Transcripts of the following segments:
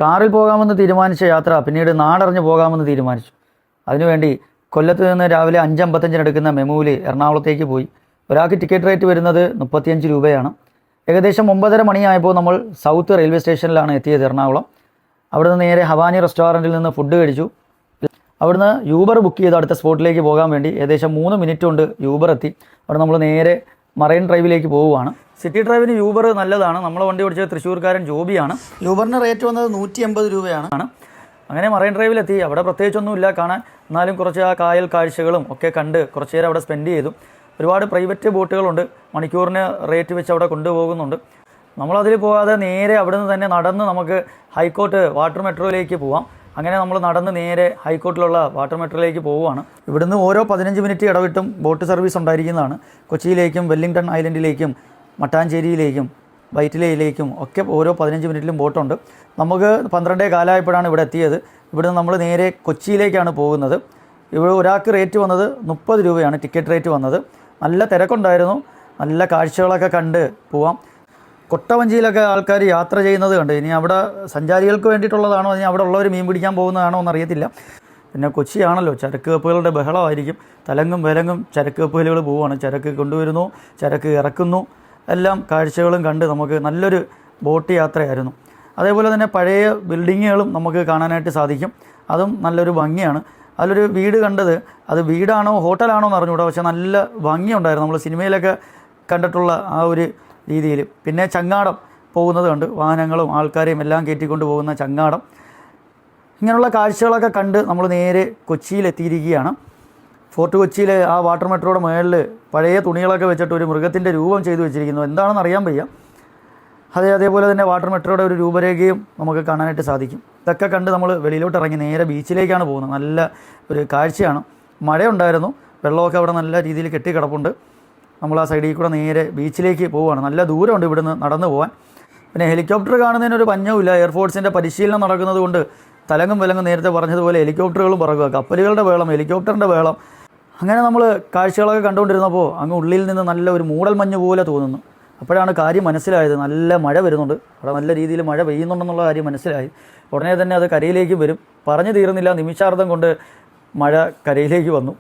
കാറിൽ പോകാമെന്ന് തീരുമാനിച്ച യാത്ര പിന്നീട് നാടറിഞ്ഞ് പോകാമെന്ന് തീരുമാനിച്ചു. അതിനുവേണ്ടി കൊല്ലത്ത് നിന്ന് രാവിലെ 5:55 എടുക്കുന്ന മെമുവിൽ എറണാകുളത്തേക്ക് പോയി. ഒരാൾക്ക് ടിക്കറ്റ് റേറ്റ് വരുന്നത് 35 രൂപയാണ്. ഏകദേശം 9:30 മണിയായപ്പോൾ നമ്മൾ സൗത്ത് റെയിൽവേ സ്റ്റേഷനിലാണ് എത്തിയത്, എറണാകുളം. അവിടുന്ന് നേരെ ഹവാനി റെസ്റ്റോറൻറ്റിൽ നിന്ന് ഫുഡ് കഴിച്ചു. അവിടുന്ന് യൂബർ ബുക്ക് ചെയ്ത് അടുത്ത സ്പോട്ടിലേക്ക് പോകാൻ വേണ്ടി ഏകദേശം 3 മിനിറ്റ് കൊണ്ട് യൂബർ എത്തി. അവിടെ നമ്മൾ നേരെ മറൈൻ ഡ്രൈവിലേക്ക് പോവുകയാണ്. സിറ്റി ഡ്രൈവിന് യൂബർ നല്ലതാണ്. നമ്മളെ വണ്ടി ഓടിച്ചത് തൃശ്ശൂർക്കാരൻ ജോബിയാണ്. യൂബറിന് റേറ്റ് വന്നത് 180 രൂപയാണ്. അങ്ങനെ മറൈൻ ഡ്രൈവിലെത്തി. അവിടെ പ്രത്യേകിച്ചൊന്നുമില്ല കാണാൻ, എന്നാലും കുറച്ച് ആ കായൽ കാഴ്ചകളും ഒക്കെ കണ്ട് കുറച്ച് നേരം അവിടെ സ്പെൻഡ് ചെയ്തു. ഒരുപാട് പ്രൈവറ്റ് ബോട്ടുകളുണ്ട്, മണിക്കൂറിന് റേറ്റ് വെച്ച് അവിടെ കൊണ്ടുപോകുന്നുണ്ട്. നമ്മളതിൽ പോകാതെ നേരെ അവിടെ നിന്ന് തന്നെ നടന്ന് നമുക്ക് ഹൈക്കോർട്ട് വാട്ടർ മെട്രോയിലേക്ക് പോവാം. അങ്ങനെ നമ്മൾ നടന്ന് നേരെ ഹൈക്കോർട്ടിലുള്ള വാട്ടർ മെട്രോയിലേക്ക് പോവുകയാണ്. ഇവിടുന്ന് ഓരോ 15 മിനിറ്റ് ഇടവിട്ടും ബോട്ട് സർവീസ് ഉണ്ടായിരിക്കുന്നതാണ്. കൊച്ചിയിലേക്കും വെല്ലിംഗ്ടൺ ഐലൻഡിലേക്കും മട്ടാഞ്ചേരിയിലേക്കും വൈറ്റിലയിലേക്കും ഒക്കെ ഓരോ 15 മിനിറ്റിലും ബോട്ടുണ്ട്. നമുക്ക് 12 കാലമായപ്പോഴാണ് ഇവിടെ എത്തിയത്. ഇവിടുന്ന് നമ്മൾ നേരെ കൊച്ചിയിലേക്കാണ് പോകുന്നത്. ഇവിടെ ഒരാൾക്ക് റേറ്റ് വന്നത് 30 രൂപയാണ് ടിക്കറ്റ് റേറ്റ് വന്നത്. നല്ല തിരക്കുണ്ടായിരുന്നു. നല്ല കാഴ്ചകളൊക്കെ കണ്ട് പോവാം. കൊട്ടവഞ്ചിയിലൊക്കെ ആൾക്കാർ യാത്ര ചെയ്യുന്നത് കണ്ട്. ഇനി അവിടെ സഞ്ചാരികൾക്ക് വേണ്ടിയിട്ടുള്ളതാണോ, ഇനി അവിടെ ഉള്ളവർ മീൻ പിടിക്കാൻ പോകുന്നതാണോ എന്നറിയത്തില്ല. പിന്നെ കൊച്ചിയാണല്ലോ, ചരക്ക് കപ്പലുകളുടെ ബഹളമായിരിക്കും. തലങ്ങും വിലങ്ങും ചരക്ക് കപ്പലുകൾ പോവുകയാണ്. ചരക്ക് കൊണ്ടുവരുന്നു, ചരക്ക് ഇറക്കുന്നു, എല്ലാം കാഴ്ചകളും കണ്ട് നമുക്ക് നല്ലൊരു ബോട്ട് യാത്രയായിരുന്നു. അതേപോലെ തന്നെ പഴയ ബിൽഡിങ്ങുകളും നമുക്ക് കാണാനായിട്ട് സാധിക്കും. അതും നല്ലൊരു ഭംഗിയാണ്. അതിലൊരു വീട് കണ്ടത്, അത് വീടാണോ ഹോട്ടലാണോ എന്ന് അറിഞ്ഞുകൂടാ, പക്ഷേ നല്ല ഭംഗിയുണ്ടായിരുന്നു. നമ്മൾ സിനിമയിലൊക്കെ കണ്ടിട്ടുള്ള ആ ഒരു രീതിയിൽ. പിന്നെ ചങ്ങാടം പോകുന്നത് കണ്ട്, വാഹനങ്ങളും ആൾക്കാരെയും എല്ലാം കയറ്റിക്കൊണ്ട് പോകുന്ന ചങ്ങാടം. ഇങ്ങനെയുള്ള കാഴ്ചകളൊക്കെ കണ്ട് നമ്മൾ നേരെ കൊച്ചിയിലെത്തിയിരിക്കുകയാണ്. ഫോർട്ട് കൊച്ചിയിലെ ആ വാട്ടർ മെട്രോയുടെ മുകളിൽ പഴയ തുണികളൊക്കെ വെച്ചിട്ട് ഒരു മൃഗത്തിൻ്റെ രൂപം ചെയ്തു വെച്ചിരിക്കുന്നു. എന്താണെന്ന് അറിയാൻ വയ്യ. അതേപോലെ തന്നെ വാട്ടർ മെട്രോയുടെ ഒരു രൂപരേഖയും നമുക്ക് കാണാനായിട്ട് സാധിക്കും. ഇതൊക്കെ കണ്ട് നമ്മൾ വെളിയിലോട്ട് ഇറങ്ങി നേരെ ബീച്ചിലേക്കാണ് പോകുന്നത്. നല്ല ഒരു കാഴ്ചയാണ്. മഴയുണ്ടായിരുന്നു, വെള്ളമൊക്കെ അവിടെ നല്ല രീതിയിൽ കെട്ടിക്കിടപ്പുണ്ട്. നമ്മൾ ആ സൈഡിൽ കൂടെ നേരെ ബീച്ചിലേക്ക് പോവുകയാണ്. നല്ല ദൂരമുണ്ട് ഇവിടുന്ന് നടന്നു പോകാൻ. പിന്നെ ഹെലികോപ്റ്റർ കാണുന്നതിനൊരു പഞ്ഞവുമില്ല. എയർഫോഴ്സിൻ്റെ പരിശീലനം നടക്കുന്നത് കൊണ്ട് തലങ്ങും വിലങ്ങും നേരത്തെ പറഞ്ഞതുപോലെ ഹെലികോപ്റ്ററുകളും പറക്കുക, കപ്പലുകളുടെ വേളം, ഹെലികോപ്റ്ററിൻ്റെ വേളം. അങ്ങനെ നമ്മൾ കാഴ്ചകളൊക്കെ കണ്ടുകൊണ്ടിരുന്നപ്പോൾ അങ്ങ് ഉള്ളിൽ നിന്ന് നല്ല ഒരു മൂടൽ മഞ്ഞ് പോലെ തോന്നുന്നു. അപ്പോഴാണ് കാര്യം മനസ്സിലായത്, നല്ല മഴ വരുന്നുണ്ട്, അവിടെ നല്ല രീതിയിൽ മഴ പെയ്യുന്നുണ്ടെന്നുള്ള കാര്യം മനസ്സിലായി. ഉടനെ തന്നെ അത് കരയിലേക്ക് വരും. പറഞ്ഞു തീർന്നില്ല, നിമിഷാർദ്ധം കൊണ്ട് മഴ കരയിലേക്ക് വന്നു.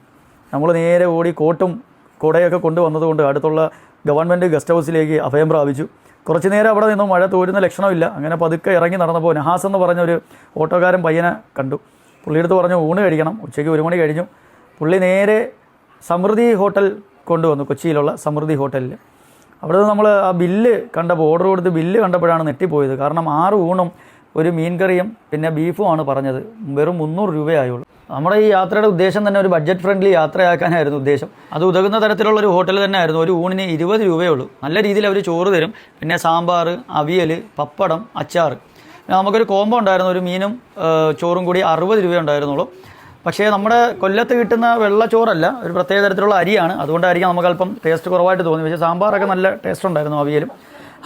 നമ്മൾ നേരെ ഓടി കോട്ടും കുടയൊക്കെ കൊണ്ടുവന്നതുകൊണ്ട് അടുത്തുള്ള ഗവൺമെൻറ് ഗസ്റ്റ് ഹൗസിലേക്ക് അഭയം പ്രാപിച്ചു. കുറച്ച് നേരം അവിടെ നിന്നും മഴ തോരുന്ന ലക്ഷണമില്ല. അങ്ങനെ പതുക്കെ ഇറങ്ങി നടന്നപ്പോൾ നഹാസ് എന്ന് പറഞ്ഞൊരു ഓട്ടോക്കാരൻ പയ്യനെ കണ്ടു. പുള്ളിയെടുത്ത് പറഞ്ഞു ഊണ് കഴിക്കണം. ഉച്ചയ്ക്ക് 1 മണി കഴിഞ്ഞു. പുള്ളി നേരെ സമൃദ്ധി ഹോട്ടൽ കൊണ്ടുവന്നു, കൊച്ചിയിലുള്ള സമൃദ്ധി ഹോട്ടലിൽ. അവിടെ നിന്ന് നമ്മൾ ആ ബില്ല് കണ്ടപ്പോൾ, ഓർഡർ കൊടുത്ത് ബില്ല് കണ്ടപ്പോഴാണ് നെട്ടിപ്പോയത്. കാരണം 6 ഊണും ഒരു മീൻ കറിയും പിന്നെ ബീഫുമാണ് പറഞ്ഞത്. വെറും 300 രൂപയായുള്ളൂ. നമ്മുടെ ഈ യാത്രയുടെ ഉദ്ദേശം തന്നെ ഒരു ബഡ്ജറ്റ് ഫ്രണ്ട്ലി യാത്രയാക്കാനായിരുന്നു ഉദ്ദേശം. അത് ഉതകുന്ന തരത്തിലുള്ളൊരു ഹോട്ടൽ തന്നെ ആയിരുന്നു. ഒരു ഊണിന് 20 രൂപയേ ഉള്ളൂ. നല്ല രീതിയിൽ അവർ ചോറ് തരും. പിന്നെ സാമ്പാർ, അവിയൽ, പപ്പടം, അച്ചാർ. നമുക്കൊരു കോംബോ ഉണ്ടായിരുന്നു. ഒരു മീനും ചോറും കൂടി 60 രൂപ ഉണ്ടായിരുന്നുള്ളൂ. പക്ഷേ നമ്മുടെ കൊല്ലത്ത് കിട്ടുന്ന വെള്ളച്ചോറല്ല, ഒരു പ്രത്യേക തരത്തിലുള്ള അരിയാണ്. അതുകൊണ്ടായിരിക്കും നമുക്ക് അല്പം ടേസ്റ്റ് കുറവായിട്ട് തോന്നി. പക്ഷേ സാമ്പാറൊക്കെ നല്ല ടേസ്റ്റ് ഉണ്ടായിരുന്നു, അവിയലും.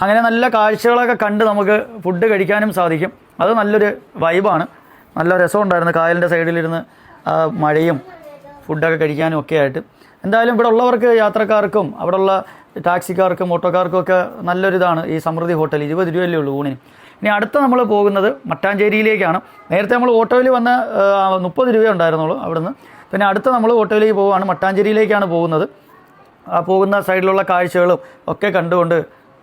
അങ്ങനെ നല്ല കാഴ്ചകളൊക്കെ കണ്ട് നമുക്ക് ഫുഡ് കഴിക്കാനും സാധിക്കും. അത് നല്ലൊരു വൈബാണ്. നല്ല രസമുണ്ടായിരുന്നു കായലിൻ്റെ സൈഡിലിരുന്ന് മഴയും ഫുഡൊക്കെ കഴിക്കാനും ഒക്കെ ആയിട്ട്. എന്തായാലും ഇവിടെ ഉള്ളവർക്ക്, യാത്രക്കാർക്കും അവിടെയുള്ള ടാക്സിക്കാർക്കും ഓട്ടോക്കാർക്കും ഒക്കെ നല്ലൊരിതാണ് ഈ സമൃദ്ധി ഹോട്ടൽ. 20 രൂപയല്ലേ ഉള്ളൂ ഊണിന്. ഇനി അടുത്ത നമ്മൾ പോകുന്നത് മട്ടാഞ്ചേരിയിലേക്കാണ്. നേരത്തെ നമ്മൾ ഓട്ടോയിൽ വന്ന് 30 രൂപ ഉണ്ടായിരുന്നുള്ളൂ അവിടുന്ന്. പിന്നെ അടുത്ത നമ്മൾ ഓട്ടോയിലേക്ക് പോവുകയാണ്, മട്ടാഞ്ചേരിയിലേക്കാണ് പോകുന്നത്. ആ പോകുന്ന സൈഡിലുള്ള കാഴ്ചകളും ഒക്കെ കണ്ടുകൊണ്ട്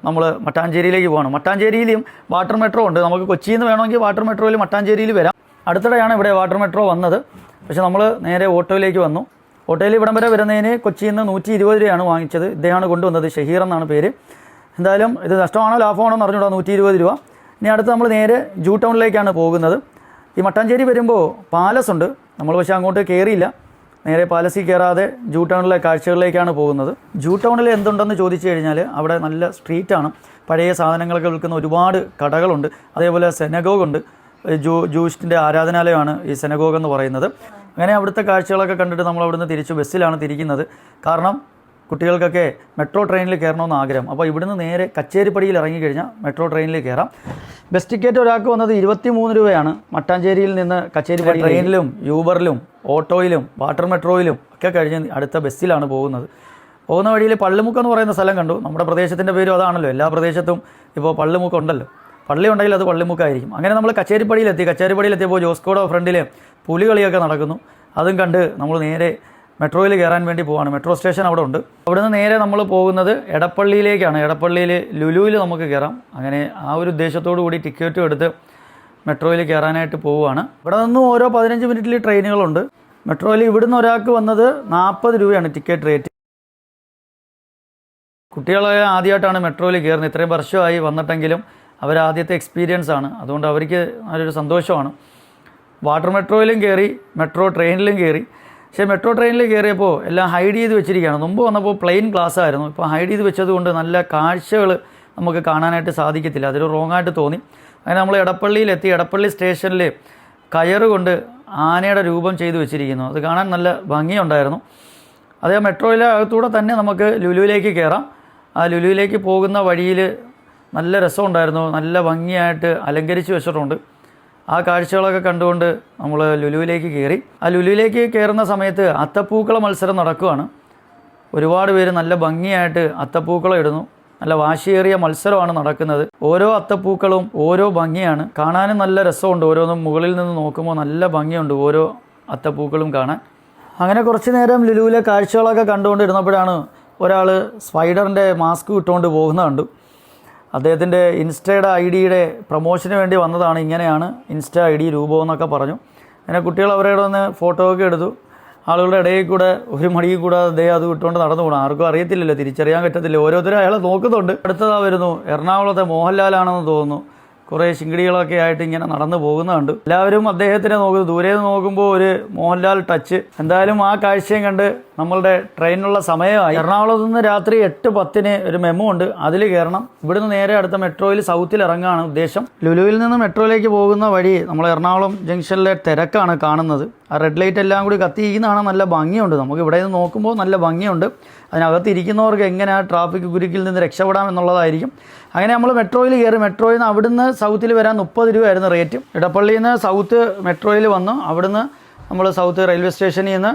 നമ്മൾ മട്ടാഞ്ചേരിയിലേക്ക് പോകണം. മട്ടാഞ്ചേരിയിലും വാട്ടർ മെട്രോ ഉണ്ട്. നമുക്ക് കൊച്ചിയിൽ നിന്ന് വേണമെങ്കിൽ വാട്ടർ മെട്രോയിൽ മട്ടാഞ്ചേരിയിൽ വരാം. അടുത്തിടെയാണ് ഇവിടെ വാട്ടർ മെട്രോ വന്നത്. പക്ഷേ നമ്മൾ നേരെ ഓട്ടോയിലേക്ക് വന്നു. ഓട്ടോയിൽ ഇവിടം വരെ വരുന്നതിന് കൊച്ചിയിൽ നിന്ന് 120 രൂപയാണ് വാങ്ങിച്ചത്. ഇദ്ദേഹമാണ് കൊണ്ടുവന്നത്, ഷഹീർ എന്നാണ് പേര്. എന്തായാലും ഇത് നഷ്ടമാണോ ലാഭമാണോ എന്ന് അറിഞ്ഞൂടാ, 120 രൂപ. ഇനി അടുത്ത് നമ്മൾ നേരെ ജൂ ടൗണിലേക്കാണ് പോകുന്നത്. ഈ മട്ടാഞ്ചേരി വരുമ്പോൾ പാലസ് ഉണ്ട്. നമ്മൾ പക്ഷേ അങ്ങോട്ട് കയറിയില്ല. നേരെ പാലസിൽ കയറാതെ ജൂ ടൗണിലെ കാഴ്ചകളിലേക്കാണ് പോകുന്നത്. ജൂ ടൗണിൽ എന്തുണ്ടെന്ന് ചോദിച്ചു കഴിഞ്ഞാൽ അവിടെ നല്ല സ്ട്രീറ്റാണ്. പഴയ സാധനങ്ങളൊക്കെ വിൽക്കുന്ന ഒരുപാട് കടകളുണ്ട്. അതേപോലെ സെനഗോഗ് ഉണ്ട്. ജൂയിസ്റ്റിൻ്റെ ആരാധനാലയമാണ് ഈ സെനഗോഗ് എന്ന് പറയുന്നത്. അങ്ങനെ അവിടുത്തെ കാഴ്ചകളൊക്കെ കണ്ടിട്ട് നമ്മൾ അവിടുന്ന് തിരിച്ച് ബസ്സിലാണ് തിരിക്കുന്നത്. കാരണം കുട്ടികൾക്കൊക്കെ മെട്രോ ട്രെയിനിൽ കയറണമെന്ന് ആഗ്രഹം. അപ്പോൾ ഇവിടുന്ന് നേരെ കച്ചേരിപ്പടിയിൽ ഇറങ്ങിക്കഴിഞ്ഞാൽ മെട്രോ ട്രെയിനിൽ കയറാം. ബസ് ടിക്കറ്റ് ഒരാൾക്ക് വന്നത് 23 രൂപയാണ്. മട്ടാഞ്ചേരിയിൽ നിന്ന് കച്ചേരിപ്പടി ട്രെയിനിലും യൂബറിലും ഓട്ടോയിലും വാട്ടർ മെട്രോയിലും ഒക്കെ കഴിഞ്ഞ് അടുത്ത ബസ്സിലാണ് പോകുന്നത്. പോകുന്ന വഴിയിൽ പള്ളിമുക്ക് എന്ന് പറയുന്ന സ്ഥലം കണ്ടു. നമ്മുടെ പ്രദേശത്തിൻ്റെ പേരും അതാണല്ലോ. എല്ലാ പ്രദേശത്തും ഇപ്പോൾ പള്ളിമുക്ക് ഉണ്ടല്ലോ. പള്ളി ഉണ്ടെങ്കിൽ അത് പള്ളിമുക്കായിരിക്കും. അങ്ങനെ നമ്മൾ കച്ചേരിപ്പടിയിലെത്തി. കച്ചേരിപ്പടിയിലെത്തിയപ്പോൾ ജോസ്കോയുടെ ഫ്രണ്ടിൽ പുലികളിയൊക്കെ നടക്കുന്നു. അതും കണ്ട് നമ്മൾ നേരെ മെട്രോയിൽ കയറാൻ വേണ്ടി പോവാണ്. മെട്രോ സ്റ്റേഷൻ അവിടെ ഉണ്ട്. അവിടെ നിന്ന് നേരെ നമ്മൾ പോകുന്നത് എടപ്പള്ളിയിലേക്കാണ്. എടപ്പള്ളിയിൽ ലുലുവിൽ നമുക്ക് കയറാം. അങ്ങനെ ആ ഒരു ഉദ്ദേശത്തോടു കൂടി ടിക്കറ്റും എടുത്ത് മെട്രോയിൽ കയറാനായിട്ട് പോവുകയാണ്. ഇവിടെ നിന്നും ഓരോ 15 മിനിറ്റിൽ ട്രെയിനുകളുണ്ട്. മെട്രോയിൽ ഇവിടുന്ന് ഒരാൾക്ക് വന്നത് 40 രൂപയാണ് ടിക്കറ്റ് റേറ്റ്. കുട്ടികളെ ആദ്യമായിട്ടാണ് മെട്രോയിൽ കയറുന്നത്. ഇത്രയും വർഷമായി വന്നിട്ടെങ്കിലും അവരാദ്യത്തെ എക്സ്പീരിയൻസ് ആണ്. അതുകൊണ്ട് അവർക്ക് നല്ലൊരു സന്തോഷമാണ്. വാട്ടർ മെട്രോയിലും കയറി, മെട്രോ ട്രെയിനിലും കയറി. പക്ഷേ മെട്രോ ട്രെയിനിൽ കയറിയപ്പോൾ എല്ലാം ഹൈഡ് ചെയ്ത് വെച്ചിരിക്കുകയാണ്. മുമ്പ് വന്നപ്പോൾ പ്ലെയിൻ ഗ്ലാസ് ആയിരുന്നു. ഇപ്പോൾ ഹൈഡ് ചെയ്ത് വെച്ചതുകൊണ്ട് നല്ല കാഴ്ചകൾ നമുക്ക് കാണാനായിട്ട് സാധിക്കത്തില്ല. അതൊരു റോങ് ആയിട്ട് തോന്നി. അങ്ങനെ നമ്മൾ എടപ്പള്ളിയിലെത്തി. എടപ്പള്ളി സ്റ്റേഷനിൽ കയറ് കൊണ്ട് ആനയുടെ രൂപം ചെയ്ത് വെച്ചിരിക്കുന്നു. അത് കാണാൻ നല്ല ഭംഗിയുണ്ടായിരുന്നു. അതേ മെട്രോയിലെ അകത്തൂടെ തന്നെ നമുക്ക് ലുലുവിലേക്ക് കയറാം. ആ ലുലുവിലേക്ക് പോകുന്ന വഴിയിൽ നല്ല രസമുണ്ടായിരുന്നു. നല്ല ഭംഗിയായിട്ട് അലങ്കരിച്ച് വെച്ചിട്ടുണ്ട്. ആ കാഴ്ചകളൊക്കെ കണ്ടുകൊണ്ട് നമ്മൾ ലുലുവിലേക്ക് കയറി. ആ ലുലുവിലേക്ക് കയറുന്ന സമയത്ത് അത്തപ്പൂക്കള മത്സരം നടക്കുകയാണ്. ഒരുപാട് പേര് നല്ല ഭംഗിയായിട്ട് അത്തപ്പൂക്കളം ഇടുന്നു. നല്ല വാശിയേറിയ മത്സരമാണ് നടക്കുന്നത്. ഓരോ അത്തപ്പൂക്കളും ഓരോ ഭംഗിയാണ്. കാണാനും നല്ല രസമുണ്ട്. ഓരോന്നും മുകളിൽ നിന്ന് നോക്കുമ്പോൾ നല്ല ഭംഗിയുണ്ട് ഓരോ അത്തപ്പൂക്കളും കാണാൻ. അങ്ങനെ കുറച്ച് നേരം ലുലുവിലെ കാഴ്ചകളൊക്കെ കണ്ടുകൊണ്ടിരുന്നപ്പോഴാണ് ഒരാൾ സ്പൈഡറിൻ്റെ മാസ്ക് ഇട്ടുകൊണ്ട് പോകുന്നത് കണ്ടു. അദ്ദേഹത്തിൻ്റെ ഇൻസ്റ്റയുടെ ഐഡിയുടെ പ്രൊമോഷന് വേണ്ടി വന്നതാണ്. ഇങ്ങനെയാണ് ഇൻസ്റ്റ ഐഡി രൂപം എന്നൊക്കെ പറഞ്ഞു. അങ്ങനെ കുട്ടികൾ അവരുടെ ഒന്ന് ഫോട്ടോ ഒക്കെ എടുത്തു. ആളുകളുടെ ഇടയിൽ കൂടെ ഒരു മടിയിൽ കൂടെ അദ്ദേഹം അത് വിട്ടുകൊണ്ട് നടന്നു പോകണം. ആർക്കും അറിയത്തില്ലല്ലോ, തിരിച്ചറിയാൻ പറ്റത്തില്ല. ഓരോരുത്തരും അയാളെ നോക്കുന്നുണ്ട്. അടുത്തതാ വരുന്നു. എറണാകുളത്തെ മോഹൻലാലാണെന്ന് തോന്നുന്നു. കുറേ ശിങ്കിടികളൊക്കെ ആയിട്ട് ഇങ്ങനെ നടന്നു പോകുന്നുണ്ട്. എല്ലാവരും അദ്ദേഹത്തിനെ നോക്കുന്നു. ദൂരെ നിന്ന് നോക്കുമ്പോൾ ഒരു മോഹൻലാൽ ടച്ച്. എന്തായാലും ആ കാഴ്ചയും കണ്ട് നമ്മളുടെ ട്രെയിനിനുള്ള സമയമായി. എറണാകുളത്ത് നിന്ന് രാത്രി 8:10 ഒരു മെമു ഉണ്ട്. അതിൽ കയറണം. ഇവിടുന്ന് നേരെ അടുത്ത മെട്രോയിൽ സൗത്തിൽ ഇറങ്ങാനാണ് ഉദ്ദേശം. ലുലുവിൽ നിന്ന് മെട്രോയിലേക്ക് പോകുന്ന വഴി നമ്മൾ എറണാകുളം ജംഗ്ഷനിലെ തിരക്കാണ് കാണുന്നത്. ആ റെഡ് ലൈറ്റ് എല്ലാം കൂടി കത്തിയിരിക്കുന്നതാണ്. നല്ല ഭംഗിയുണ്ട്. നമുക്ക് ഇവിടെ നിന്ന് നോക്കുമ്പോൾ നല്ല ഭംഗിയുണ്ട്. അതിനകത്ത് ഇരിക്കുന്നവർക്ക് എങ്ങനെ ആ ട്രാഫിക് കുരുക്കിൽ നിന്ന് രക്ഷപ്പെടാം എന്നുള്ളതായിരിക്കും. അങ്ങനെ നമ്മൾ മെട്രോയിൽ കയറി. മെട്രോയിൽ നിന്ന് അവിടുന്ന് സൗത്തിൽ വരാൻ 30 രൂപയായിരുന്നു റേറ്റ്. ഇടപ്പള്ളിയിൽ നിന്ന് സൗത്ത് മെട്രോയിൽ വന്നു. അവിടുന്ന് നമ്മൾ സൗത്ത് റെയിൽവേ സ്റ്റേഷനിൽ നിന്ന്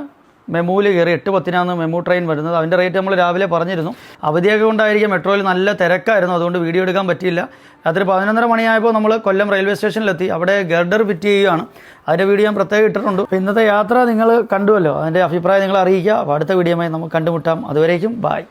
മെമുവിൽ കയറി. 8:10 മെമു ട്രെയിൻ വരുന്നത്. അതിൻ്റെ റേറ്റ് നമ്മൾ രാവിലെ പറഞ്ഞിരുന്നു. അവധിയൊക്കെ കൊണ്ടായിരിക്കും മെട്രോയിൽ നല്ല തിരക്കായിരുന്നു. അതുകൊണ്ട് വീഡിയോ എടുക്കാൻ പറ്റിയില്ല. രാത്രി 11:30 മണിയായപ്പോൾ നമ്മൾ കൊല്ലം റെയിൽവേ സ്റ്റേഷനിലെത്തി. അവിടെ ഗർഡർ ഫിറ്റ് ചെയ്യുകയാണ്. അതിൻ്റെ വീഡിയോ ഞാൻ പ്രത്യേകം ഇട്ടിട്ടുണ്ട്. അപ്പോൾ ഇന്നത്തെ യാത്ര നിങ്ങൾ കണ്ടുവല്ലോ. അതിൻ്റെ അഭിപ്രായം നിങ്ങൾ അറിയിക്കുക. അപ്പോൾ അടുത്ത വീഡിയോയുമായി നമുക്ക് കണ്ടുമുട്ടാം. അതുവരേക്കും ബായ്.